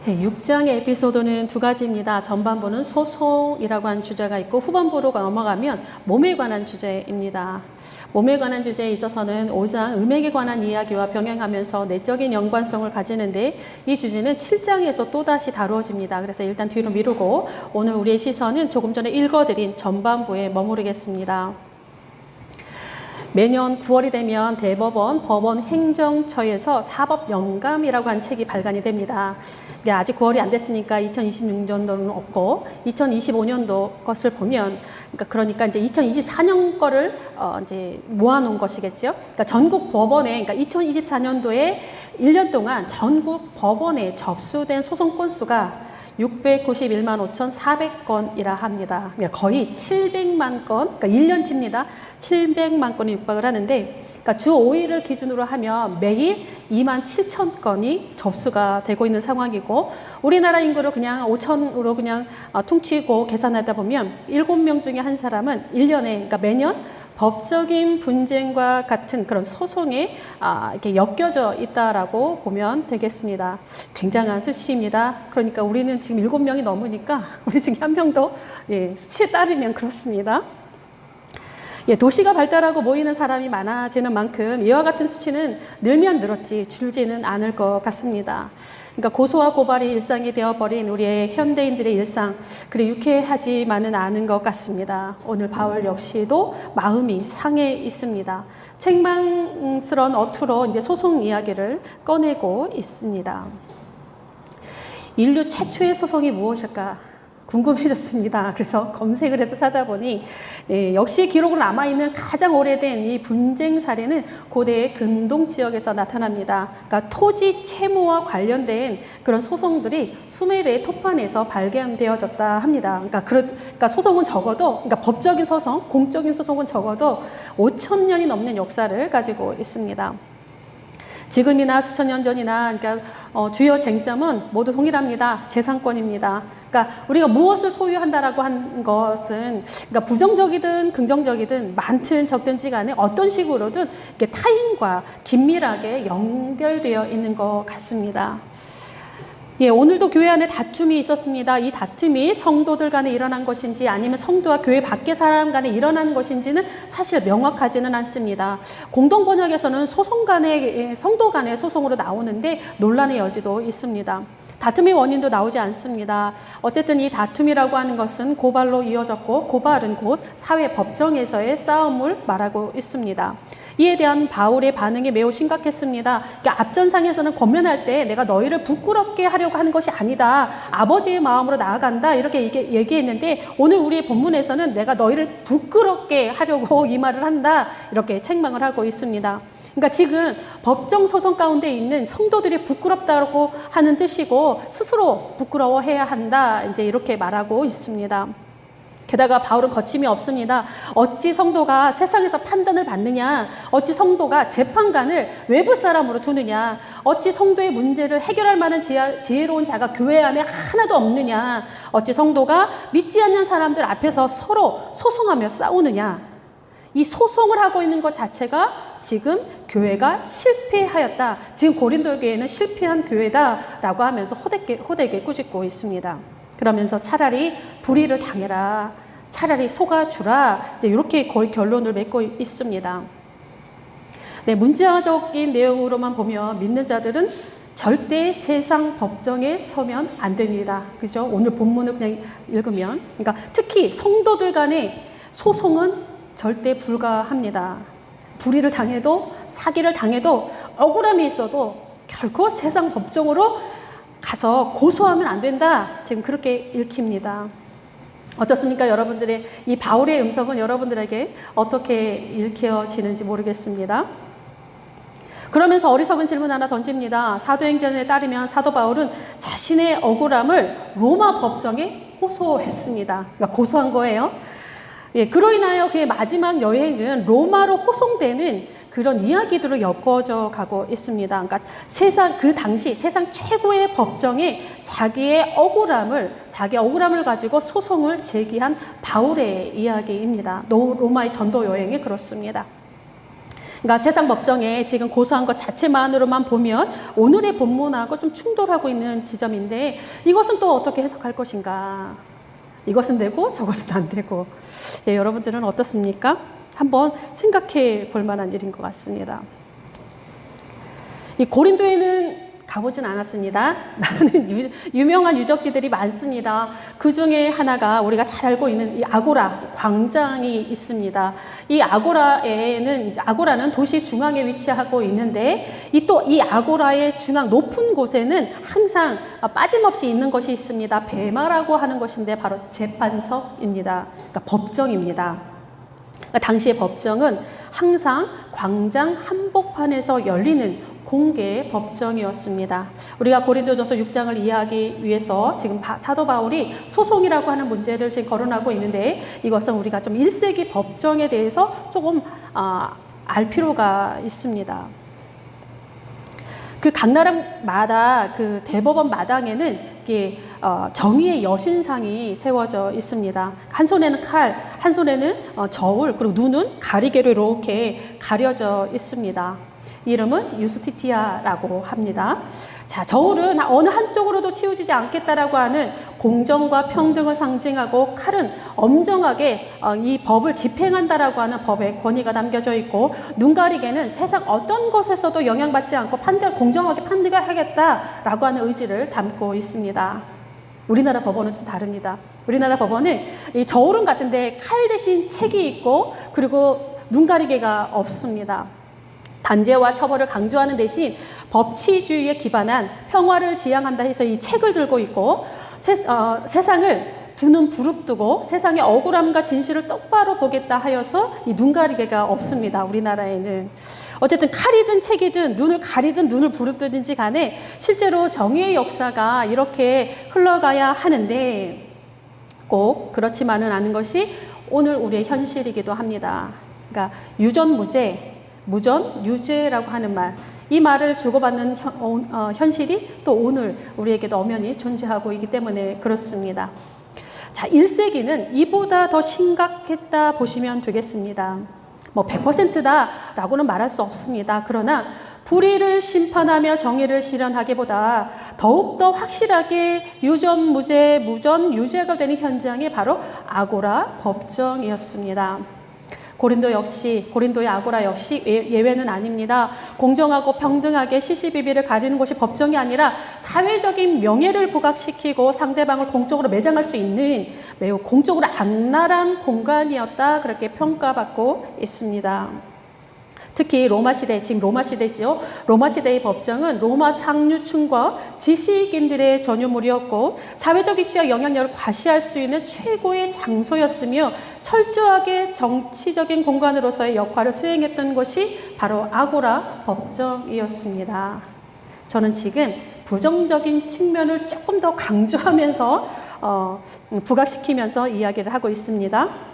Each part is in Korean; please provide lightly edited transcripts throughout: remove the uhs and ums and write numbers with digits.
네, 6장의 에피소드는 두 가지입니다. 전반부는 소송이라고 하는 주제가 있고 후반부로 넘어가면 몸에 관한 주제입니다. 몸에 관한 주제에 있어서는 5장 음행에 관한 이야기와 병행하면서 내적인 연관성을 가지는데 이 주제는 7장에서 또다시 다루어집니다. 그래서 일단 뒤로 미루고 오늘 우리의 시선은 조금 전에 읽어드린 전반부에 머무르겠습니다. 매년 9월이 되면 대법원, 법원 행정처에서 사법영감이라고 하는 책이 발간이 됩니다. 아직 9월이 안 됐으니까 2026년도는 없고 2025년도 것을 보면 그러니까 이제 2024년 거를 이제 모아놓은 것이겠죠. 그러니까 전국 법원에 그러니까 2024년도에 1년 동안 전국 법원에 접수된 소송 건수가 691만 5,400건이라 합니다. 거의 700만 건, 그러니까 1년치입니다. 700만 건이 육박을 하는데, 그러니까 주 5일을 기준으로 하면 매일 2만 7천 건이 접수가 되고 있는 상황이고, 우리나라 인구를 그냥 5천으로 그냥 퉁치고 계산하다 보면 7명 중에 한 사람은 1년에, 그러니까 매년 법적인 분쟁과 같은 그런 소송에 이렇게 엮여져 있다라고 보면 되겠습니다. 굉장한 수치입니다. 그러니까 우리는 지금 7명이 넘으니까 우리 중에 한 명도 수치에 따르면 그렇습니다. 도시가 발달하고 모이는 사람이 많아지는 만큼 이와 같은 수치는 늘면 늘었지 줄지는 않을 것 같습니다. 그러니까 고소와 고발이 일상이 되어버린 우리의 현대인들의 일상, 그리 유쾌하지만은 않은 것 같습니다. 오늘 바울 역시도 마음이 상해 있습니다. 책망스러운 어투로 이제 소송 이야기를 꺼내고 있습니다. 인류 최초의 소송이 무엇일까? 궁금해졌습니다. 그래서 검색을 해서 찾아보니 역시 기록으로 남아있는 가장 오래된 이 분쟁 사례는 고대의 근동 지역에서 나타납니다. 그러니까 토지 채무와 관련된 그런 소송들이 수메르의 토판에서 발견되어졌다 합니다. 그러니까 소송은 적어도 그러니까 법적인 소송, 공적인 소송은 적어도 5,000년이 넘는 역사를 가지고 있습니다. 지금이나 수천 년 전이나 그러니까 주요 쟁점은 모두 동일합니다. 재산권입니다. 그러니까 우리가 무엇을 소유한다라고 한 것은 그러니까 부정적이든 긍정적이든 많든 적든지 간에 어떤 식으로든 이렇게 타인과 긴밀하게 연결되어 있는 것 같습니다. 오늘도 교회 안에 다툼이 있었습니다. 이 다툼이 성도들 간에 일어난 것인지 아니면 성도와 교회 밖의 사람 간에 일어난 것인지는 사실 명확하지는 않습니다. 공동 번역에서는 성도 간의 소송으로 나오는데 논란의 여지도 있습니다. 다툼의 원인도 나오지 않습니다. 어쨌든 이 다툼이라고 하는 것은 고발로 이어졌고 고발은 곧 사회 법정에서의 싸움을 말하고 있습니다. 이에 대한 바울의 반응이 매우 심각했습니다. 그러니까 앞전상에서는 권면할 때 내가 너희를 부끄럽게 하려고 하는 것이 아니다. 아버지의 마음으로 나아간다. 이렇게 얘기했는데 오늘 우리의 본문에서는 내가 너희를 부끄럽게 하려고 이 말을 한다. 이렇게 책망을 하고 있습니다. 그러니까 지금 법정 소송 가운데 있는 성도들이 부끄럽다고 하는 뜻이고 스스로 부끄러워해야 한다. 이제 이렇게 말하고 있습니다. 게다가 바울은 거침이 없습니다. 어찌 성도가 세상에서 판단을 받느냐? 어찌 성도가 재판관을 외부 사람으로 두느냐? 어찌 성도의 문제를 해결할 만한 지혜로운 자가 교회 안에 하나도 없느냐? 어찌 성도가 믿지 않는 사람들 앞에서 서로 소송하며 싸우느냐? 이 소송을 하고 있는 것 자체가 지금 교회가 실패하였다. 지금 고린도 교회는 실패한 교회다라고 하면서 호되게 꾸짖고 있습니다. 그러면서 차라리 불의를 당해라. 차라리 속아주라. 이제 이렇게 거의 결론을 맺고 있습니다. 문자적인 내용으로만 보면 믿는 자들은 절대 세상 법정에 서면 안 됩니다. 그죠? 오늘 본문을 그냥 읽으면. 그러니까 특히 성도들 간의 소송은 절대 불가합니다. 불의를 당해도 사기를 당해도 억울함이 있어도 결코 세상 법정으로 가서 고소하면 안 된다. 지금 그렇게 읽힙니다. 어떻습니까? 여러분들의 이 바울의 음성은 여러분들에게 어떻게 읽혀지는지 모르겠습니다. 그러면서 어리석은 질문 하나 던집니다. 사도행전에 따르면 사도 바울은 자신의 억울함을 로마 법정에 호소했습니다. 그러니까 고소한 거예요. 그로 인하여 그의 마지막 여행은 로마로 호송되는 그런 이야기들로 엮어져 가고 있습니다. 그러니까 그 당시 세상 최고의 법정에 자기의 억울함을 가지고 소송을 제기한 바울의 이야기입니다. 로마의 전도 여행이 그렇습니다. 그러니까 세상 법정에 지금 고소한 것 자체만으로만 보면 오늘의 본문하고 좀 충돌하고 있는 지점인데 이것은 또 어떻게 해석할 것인가? 이것은 되고 저것은 안 되고. 여러분들은 어떻습니까? 한번 생각해 볼 만한 일인 것 같습니다. 이 고린도에는 가보진 않았습니다. 많은 유명한 유적지들이 많습니다. 그 중에 하나가 우리가 잘 알고 있는 이 아고라 광장이 있습니다. 이 아고라는 도시 중앙에 위치하고 있는데 이 아고라의 중앙 높은 곳에는 항상 빠짐없이 있는 것이 있습니다. 베마라고 하는 것인데 바로 재판석입니다. 그러니까 법정입니다. 그러니까 당시의 법정은 항상 광장 한복판에서 열리는 공개 법정이었습니다. 우리가 고린도전서 6장을 이해하기 위해서 지금 사도 바울이 소송이라고 하는 문제를 지금 거론하고 있는데 이것은 우리가 좀 1세기 법정에 대해서 조금 알 필요가 있습니다. 그 각 나라마다 그 대법원 마당에는 정의의 여신상이 세워져 있습니다. 한 손에는 칼, 한 손에는 저울, 그리고 눈은 가리개로 이렇게 가려져 있습니다. 이름은 유스티티아라고 합니다. 자, 저울은 어느 한쪽으로도 치우치지 않겠다라고 하는 공정과 평등을 상징하고 칼은 엄정하게 이 법을 집행한다라고 하는 법의 권위가 담겨져 있고 눈가리개는 세상 어떤 곳에서도 영향받지 않고 공정하게 판결하겠다라고 하는 의지를 담고 있습니다. 우리나라 법원은 좀 다릅니다. 우리나라 법원은 이 저울은 같은데 칼 대신 책이 있고 그리고 눈가리개가 없습니다. 단죄와 처벌을 강조하는 대신 법치주의에 기반한 평화를 지향한다 해서 이 책을 들고 있고 세상을 두 눈 부릅뜨고 세상의 억울함과 진실을 똑바로 보겠다 하여서 이 눈가리개가 없습니다. 우리나라에는. 어쨌든 칼이든 책이든 눈을 가리든 눈을 부릅뜨든지 간에 실제로 정의의 역사가 이렇게 흘러가야 하는데 꼭 그렇지만은 않은 것이 오늘 우리의 현실이기도 합니다. 그러니까 유전무죄, 무전유죄라고 하는 말, 이 말을 주고받는 현실이 또 오늘 우리에게도 엄연히 존재하고 있기 때문에 그렇습니다. 자, 1세기는 이보다 더 심각했다 보시면 되겠습니다. 100%다라고는 말할 수 없습니다. 그러나 불의를 심판하며 정의를 실현하기보다 더욱더 확실하게 유전무죄, 무전유죄가 되는 현장이 바로 아고라 법정이었습니다. 고린도의 아고라 역시 예외는 아닙니다. 공정하고 평등하게 시시비비를 가리는 곳이 법정이 아니라 사회적인 명예를 부각시키고 상대방을 공적으로 매장할 수 있는 매우 공적으로 악랄한 공간이었다, 그렇게 평가받고 있습니다. 특히 로마시대, 지금 로마시대죠. 로마시대의 법정은 로마 상류층과 지식인들의 전유물이었고 사회적 위치와 영향력을 과시할 수 있는 최고의 장소였으며 철저하게 정치적인 공간으로서의 역할을 수행했던 것이 바로 아고라 법정이었습니다. 저는 지금 부정적인 측면을 조금 더 강조하면서 부각시키면서 이야기를 하고 있습니다.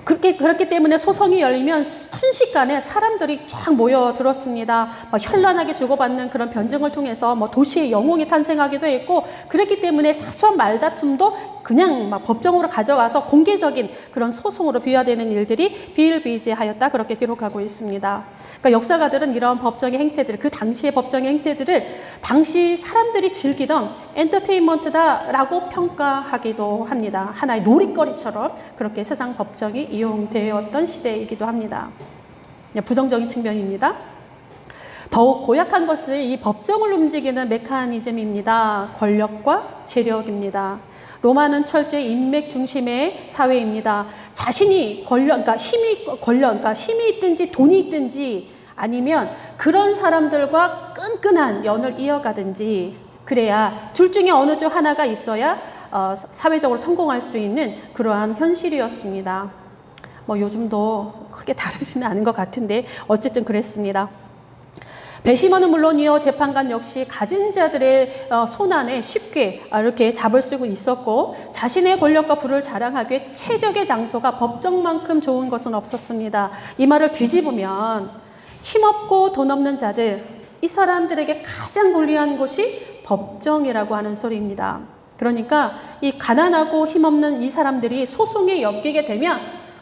그렇기 때문에 소송이 열리면 순식간에 사람들이 쫙 모여들었습니다. 현란하게 주고받는 그런 변증을 통해서 도시의 영웅이 탄생하기도 했고, 그랬기 때문에 사소한 말다툼도 그냥 법정으로 가져가서 공개적인 그런 소송으로 비화되는 일들이 비일비재하였다, 그렇게 기록하고 있습니다. 그러니까 역사가들은 이런 법정의 행태들, 그 당시의 법정의 행태들을 당시 사람들이 즐기던 엔터테인먼트다라고 평가하기도 합니다. 하나의 놀이거리처럼 그렇게 세상 법정이 이용되었던 시대이기도 합니다. 부정적인 측면입니다. 더욱 고약한 것은 이 법정을 움직이는 메커니즘입니다. 권력과 재력입니다. 로마는 철저히 인맥 중심의 사회입니다. 자신이 그러니까 힘이 있든지 돈이 있든지 아니면 그런 사람들과 끈끈한 연을 이어가든지, 그래야 둘 중에 어느 중 하나가 있어야 사회적으로 성공할 수 있는 그러한 현실이었습니다. 요즘도 크게 다르지는 않은 것 같은데 어쨌든 그랬습니다. 배심원은 물론이요, 재판관 역시 가진 자들의 손 안에 쉽게 이렇게 잡을 수 있었고, 자신의 권력과 부를 자랑하기에 최적의 장소가 법정만큼 좋은 것은 없었습니다. 이 말을 뒤집으면 힘없고 돈 없는 자들, 이 사람들에게 가장 불리한 곳이 법정이라고 하는 소리입니다. 그러니까 이 가난하고 힘없는 이 사람들이 소송에 엮이게 되면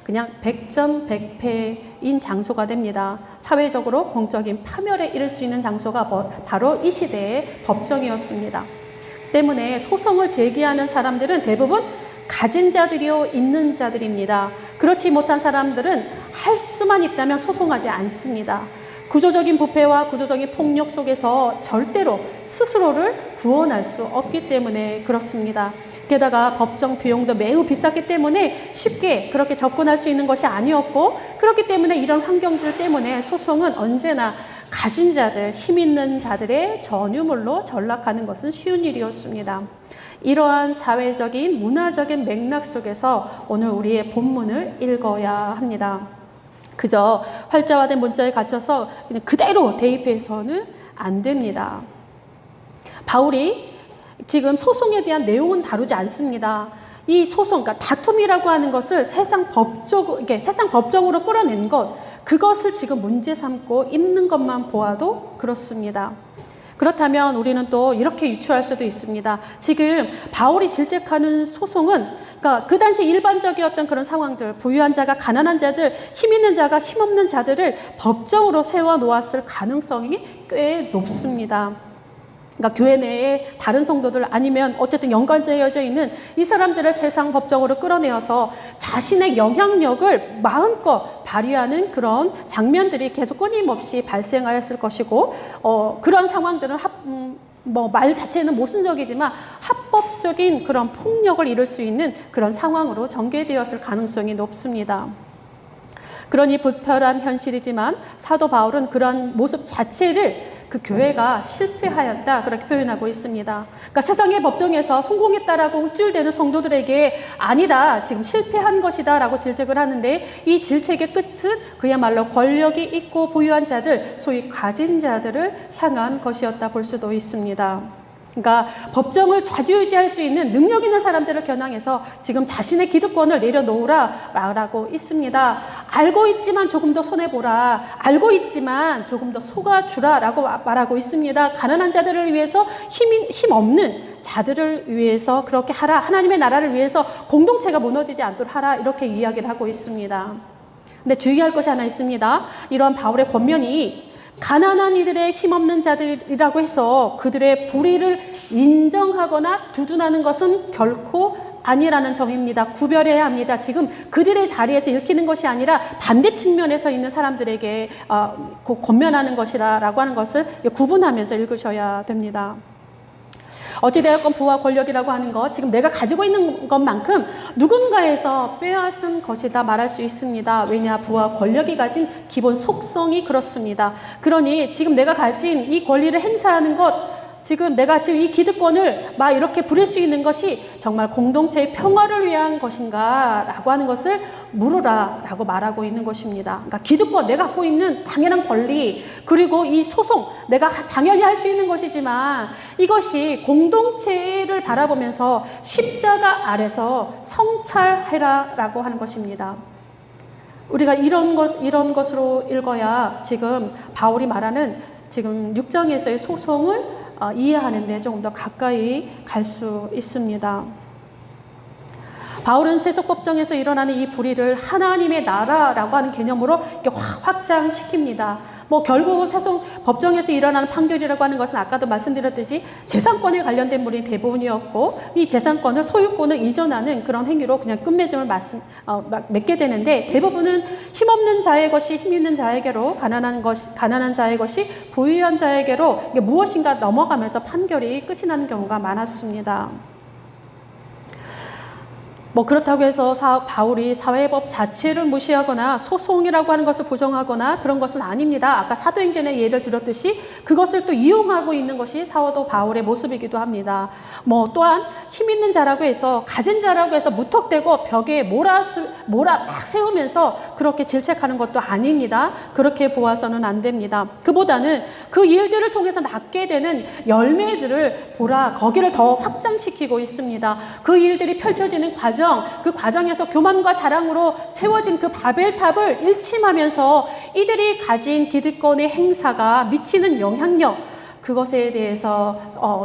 그냥 백전백패인 장소가 됩니다. 사회적으로 공적인 파멸에 이를 수 있는 장소가 바로 이 시대의 법정이었습니다. 때문에 소송을 제기하는 사람들은 대부분 가진 자들이요 있는 자들입니다. 그렇지 못한 사람들은 할 수만 있다면 소송하지 않습니다. 구조적인 부패와 구조적인 폭력 속에서 절대로 스스로를 구원할 수 없기 때문에 그렇습니다. 게다가 법정 비용도 매우 비쌌기 때문에 쉽게 그렇게 접근할 수 있는 것이 아니었고, 그렇기 때문에 이런 환경들 때문에 소송은 언제나 가진 자들, 힘 있는 자들의 전유물로 전락하는 것은 쉬운 일이었습니다. 이러한 사회적인 문화적인 맥락 속에서 오늘 우리의 본문을 읽어야 합니다. 그저 활자화된 문자에 갇혀서 그냥 그대로 대입해서는 안 됩니다. 바울이 지금 소송에 대한 내용은 다루지 않습니다. 이 소송, 그러니까 다툼이라고 하는 것을 세상 법정으로 끌어낸 것, 그것을 지금 문제 삼고 입는 것만 보아도 그렇습니다. 그렇다면 우리는 또 이렇게 유추할 수도 있습니다. 지금 바울이 질책하는 소송은 그러니까 그 당시 일반적이었던 그런 상황들, 부유한 자가 가난한 자들, 힘 있는 자가 힘없는 자들을 법정으로 세워놓았을 가능성이 꽤 높습니다. 그러니까 교회 내에 다른 성도들 아니면 어쨌든 연관되어져 있는 이 사람들을 세상 법정으로 끌어내어서 자신의 영향력을 마음껏 발휘하는 그런 장면들이 계속 끊임없이 발생하였을 것이고, 그런 상황들은 말 자체는 모순적이지만 합법적인 그런 폭력을 이룰 수 있는 그런 상황으로 전개되었을 가능성이 높습니다. 그러니 불편한 현실이지만 사도 바울은 그런 모습 자체를 그 교회가 실패하였다, 그렇게 표현하고 있습니다. 그러니까 세상의 법정에서 성공했다라고 우쭐대는 성도들에게 아니다, 지금 실패한 것이다 라고 질책을 하는데, 이 질책의 끝은 그야말로 권력이 있고 부유한 자들, 소위 가진 자들을 향한 것이었다 볼 수도 있습니다. 그러니까 법정을 좌지우지할 수 있는 능력 있는 사람들을 겨냥해서 지금 자신의 기득권을 내려놓으라 말하고 있습니다. 알고 있지만 조금 더 손해보라, 알고 있지만 조금 더 속아주라 라고 말하고 있습니다. 가난한 자들을 위해서 힘 없는 자들을 위해서 그렇게 하라, 하나님의 나라를 위해서 공동체가 무너지지 않도록 하라, 이렇게 이야기를 하고 있습니다. 근데 주의할 것이 하나 있습니다. 이러한 바울의 권면이 가난한 이들의 힘없는 자들이라고 해서 그들의 불의를 인정하거나 두둔하는 것은 결코 아니라는 점입니다. 구별해야 합니다. 지금 그들의 자리에서 읽히는 것이 아니라 반대 측면에서 있는 사람들에게 권면하는 것이라고 하는 것을 구분하면서 읽으셔야 됩니다. 어찌되었건 부와 권력이라고 하는 것, 지금 내가 가지고 있는 것만큼 누군가에서 빼앗은 것이다 말할 수 있습니다. 왜냐, 부와 권력이 가진 기본 속성이 그렇습니다. 그러니 지금 내가 가진 이 권리를 행사하는 것, 지금 내가 지금 이 기득권을 막 이렇게 부릴 수 있는 것이 정말 공동체의 평화를 위한 것인가 라고 하는 것을 물으라 라고 말하고 있는 것입니다. 그러니까 기득권, 내가 갖고 있는 당연한 권리, 그리고 이 소송, 내가 당연히 할 수 있는 것이지만 이것이 공동체를 바라보면서 십자가 아래서 성찰해라 라고 하는 것입니다. 우리가 이런 것으로 읽어야 지금 바울이 말하는 지금 6장에서의 소송을 이해하는데 조금 더 가까이 갈 수 있습니다. 바울은 세속법정에서 일어나는 이 불의를 하나님의 나라라고 하는 개념으로 이렇게 확장시킵니다. 결국 세속 법정에서 일어나는 판결이라고 하는 것은 아까도 말씀드렸듯이 재산권에 관련된 물이 대부분이었고, 이 재산권을, 소유권을 이전하는 그런 행위로 그냥 끝맺음을 맺게 되는데, 대부분은 힘없는 자의 것이 힘 있는 자에게로, 가난한 자의 것이 부유한 자에게로 이게 무엇인가 넘어가면서 판결이 끝이 나는 경우가 많았습니다. 그렇다고 해서 바울이 사회법 자체를 무시하거나 소송이라고 하는 것을 부정하거나 그런 것은 아닙니다. 아까 사도행전의 예를 들었듯이 그것을 또 이용하고 있는 것이 사도 바울의 모습이기도 합니다. 또한 힘 있는 자라고 해서, 가진 자라고 해서 무턱대고 벽에 몰아 막 세우면서 그렇게 질책하는 것도 아닙니다. 그렇게 보아서는 안 됩니다. 그보다는 그 일들을 통해서 낳게 되는 열매들을 보라, 거기를 더 확장시키고 있습니다. 그 일들이 펼쳐지는 과정, 그 과정에서 교만과 자랑으로 세워진 그 바벨탑을 일침하면서 이들이 가진 기득권의 행사가 미치는 영향력, 그것에 대해서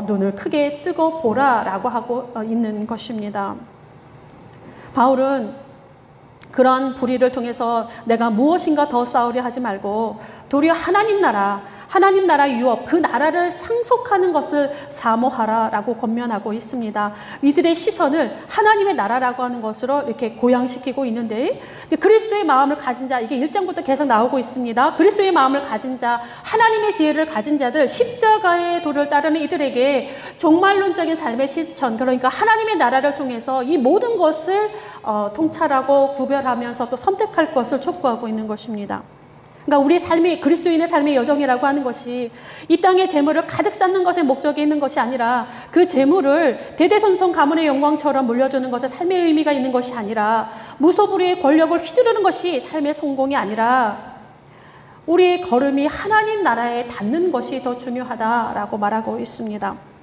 눈을 크게 뜨고 보라라고 하고 있는 것입니다. 바울은 그런 불의를 통해서 내가 무엇인가 더 쌓으려 하지 말고 도리어 하나님 나라 유업, 그 나라를 상속하는 것을 사모하라라고 권면하고 있습니다. 이들의 시선을 하나님의 나라라고 하는 것으로 이렇게 고양시키고 있는데, 그리스도의 마음을 가진 자, 이게 1장부터 계속 나오고 있습니다. 그리스도의 마음을 가진 자, 하나님의 지혜를 가진 자들, 십자가의 도를 따르는 이들에게 종말론적인 삶의 실천, 그러니까 하나님의 나라를 통해서 이 모든 것을 통찰하고 구별하면서 또 선택할 것을 촉구하고 있는 것입니다. 그러니까 우리 삶이, 그리스도인의 삶의 여정이라고 하는 것이 이 땅의 재물을 가득 쌓는 것에 목적이 있는 것이 아니라, 그 재물을 대대손손 가문의 영광처럼 물려주는 것에 삶의 의미가 있는 것이 아니라, 무소불위의 권력을 휘두르는 것이 삶의 성공이 아니라, 우리의 걸음이 하나님 나라에 닿는 것이 더 중요하다라고 말하고 있습니다.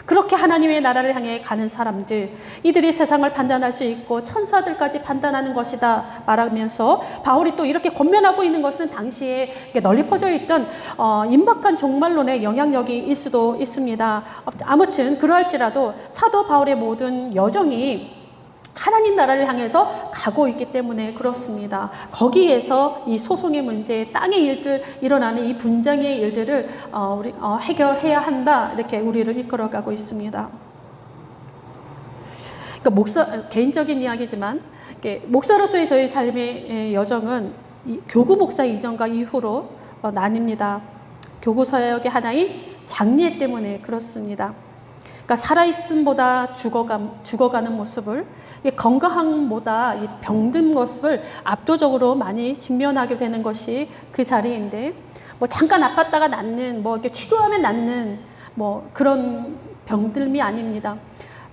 그렇게 하나님의 나라를 향해 가는 사람들, 이들이 세상을 판단할 수 있고 천사들까지 판단하는 것이다 말하면서, 바울이 또 이렇게 권면하고 있는 것은 당시에 널리 퍼져 있던 임박한 종말론의 영향력이 있을 수도 있습니다. 아무튼 그러할지라도 사도 바울의 모든 여정이 하나님 나라를 향해서 가고 있기 때문에 그렇습니다. 거기에서 이 소송의 문제, 땅의 일들, 일어나는 이 분쟁의 일들을 해결해야 한다, 이렇게 우리를 이끌어가고 있습니다. 그러니까 개인적인 이야기지만, 목사로서의 저희 삶의 여정은 교구 목사 이전과 이후로 나뉩니다. 교구 사역의 하나인 장례 때문에 그렇습니다. 그러니까 살아있음보다 죽어가는 모습을, 건강함보다 병든 모습을 압도적으로 많이 직면하게 되는 것이 그 자리인데, 잠깐 아팠다가 낫는, 이렇게 치료하면 낫는 그런 병들미 아닙니다.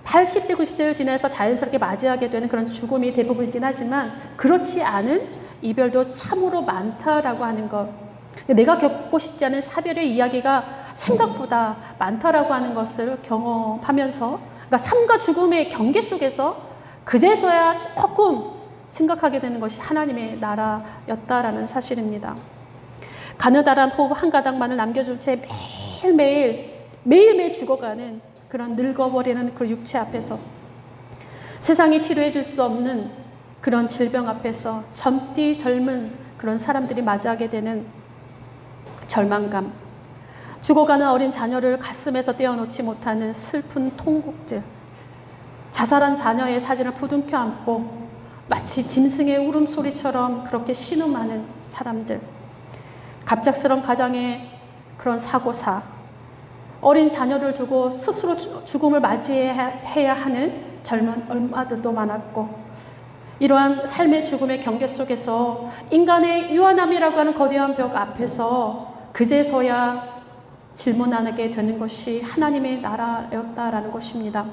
80세, 90세를 지나서 자연스럽게 맞이하게 되는 그런 죽음이 대부분이긴 하지만, 그렇지 않은 이별도 참으로 많다라고 하는 것. 내가 겪고 싶지 않은 사별의 이야기가 생각보다 많다라고 하는 것을 경험하면서, 그러니까 삶과 죽음의 경계 속에서 그제서야 조금 생각하게 되는 것이 하나님의 나라였다라는 사실입니다. 가느다란 호흡 한 가닥만을 남겨준 채 매일매일 죽어가는 그런 늙어버리는 그 육체 앞에서, 세상이 치료해 줄 수 없는 그런 질병 앞에서 젊디 젊은 그런 사람들이 맞이하게 되는 절망감, 죽어가는 어린 자녀를 가슴에서 떼어놓지 못하는 슬픈 통곡들, 자살한 자녀의 사진을 부둥켜 안고 마치 짐승의 울음소리처럼 그렇게 신음하는 사람들, 갑작스런 가정의 그런 사고사, 어린 자녀를 두고 스스로 죽음을 맞이해야 하는 젊은 엄마들도 많았고, 이러한 삶의 죽음의 경계 속에서 인간의 유한함이라고 하는 거대한 벽 앞에서 그제서야 질문하게 되는 것이 하나님의 나라였다라는 것입니다.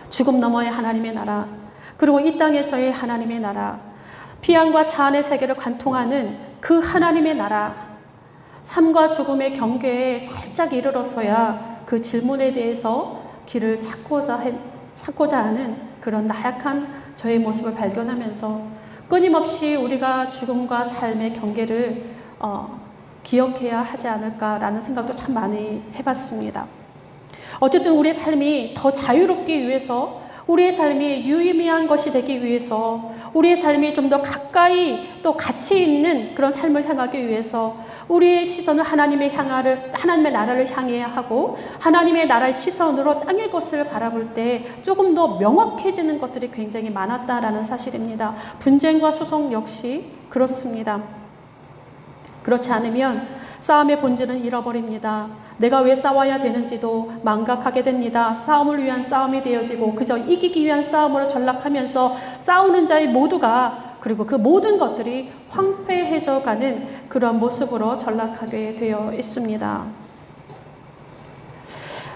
죽음 너머의 하나님의 나라, 그리고 이 땅에서의 하나님의 나라, 피안과 자안의 세계를 관통하는 그 하나님의 나라, 삶과 죽음의 경계에 살짝 이르러서야 그 질문에 대해서 길을 찾고자 하는 그런 나약한 저의 모습을 발견하면서 끊임없이 우리가 죽음과 삶의 경계를 기억해야 하지 않을까라는 생각도 참 많이 해봤습니다. 어쨌든 우리의 삶이 더 자유롭기 위해서, 우리의 삶이 유의미한 것이 되기 위해서, 우리의 삶이 좀 더 가까이 또 가치 있는 그런 삶을 향하기 위해서 우리의 시선을 하나님의 나라를 향해야 하고, 하나님의 나라의 시선으로 땅의 것을 바라볼 때 조금 더 명확해지는 것들이 굉장히 많았다라는 사실입니다. 분쟁과 소송 역시 그렇습니다. 그렇지 않으면 싸움의 본질은 잃어버립니다. 내가 왜 싸워야 되는지도 망각하게 됩니다. 싸움을 위한 싸움이 되어지고 그저 이기기 위한 싸움으로 전락하면서 싸우는 자의 모두가, 그리고 그 모든 것들이 황폐해져 가는 그런 모습으로 전락하게 되어 있습니다.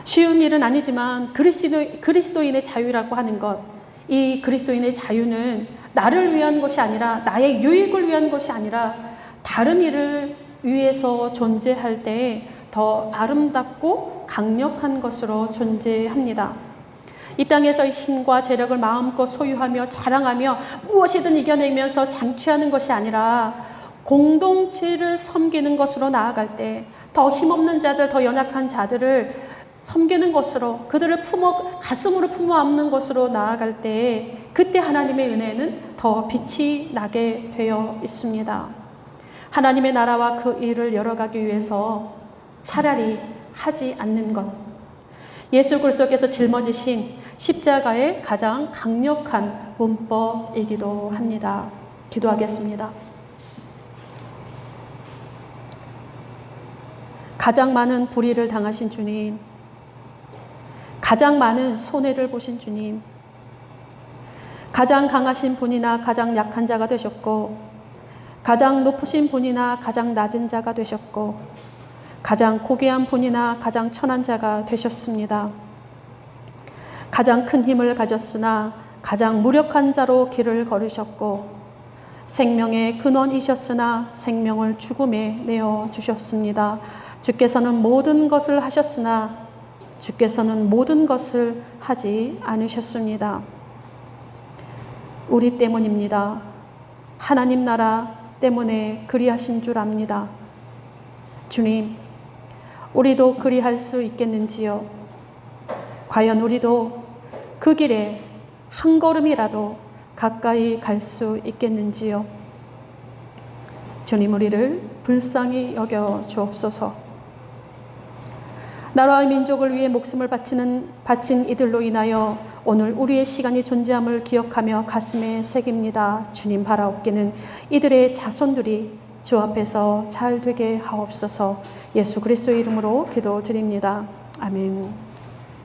쉬운 일은 아니지만 그리스도인의 자유라고 하는 것, 이 그리스도인의 자유는 나를 위한 것이 아니라, 나의 유익을 위한 것이 아니라 다른 일을 위해서 존재할 때 더 아름답고 강력한 것으로 존재합니다. 이 땅에서 힘과 재력을 마음껏 소유하며 자랑하며 무엇이든 이겨내면서 장취하는 것이 아니라 공동체를 섬기는 것으로 나아갈 때 더 힘없는 자들, 더 연약한 자들을 섬기는 것으로, 그들을 가슴으로 품어 안는 것으로 나아갈 때에 그때 하나님의 은혜는 더 빛이 나게 되어 있습니다. 하나님의 나라와 그 일을 열어가기 위해서 차라리 하지 않는 것, 예수 그리스도께서 짊어지신 십자가의 가장 강력한 문법이기도 합니다. 기도하겠습니다. 가장 많은 불의를 당하신 주님, 가장 많은 손해를 보신 주님, 가장 강하신 분이나 가장 약한 자가 되셨고, 가장 높으신 분이나 가장 낮은 자가 되셨고, 가장 고귀한 분이나 가장 천한 자가 되셨습니다. 가장 큰 힘을 가졌으나 가장 무력한 자로 길을 걸으셨고, 생명의 근원이셨으나 생명을 죽음에 내어 주셨습니다. 주께서는 모든 것을 하셨으나 주께서는 모든 것을 하지 않으셨습니다. 우리 때문입니다. 하나님 나라 때문에 그리하신 줄 압니다. 주님, 우리도 그리할 수 있겠는지요? 과연 우리도 그 길에 한 걸음이라도 가까이 갈 수 있겠는지요? 주님, 우리를 불쌍히 여겨 주옵소서. 나라와 민족을 위해 목숨을 바친 이들로 인하여 오늘 우리의 시간이 존재함을 기억하며 가슴에 새깁니다. 주님, 바라옵기는 이들의 자손들이 주 앞에서 잘 되게 하옵소서. 예수 그리스도의 이름으로 기도드립니다. 아멘.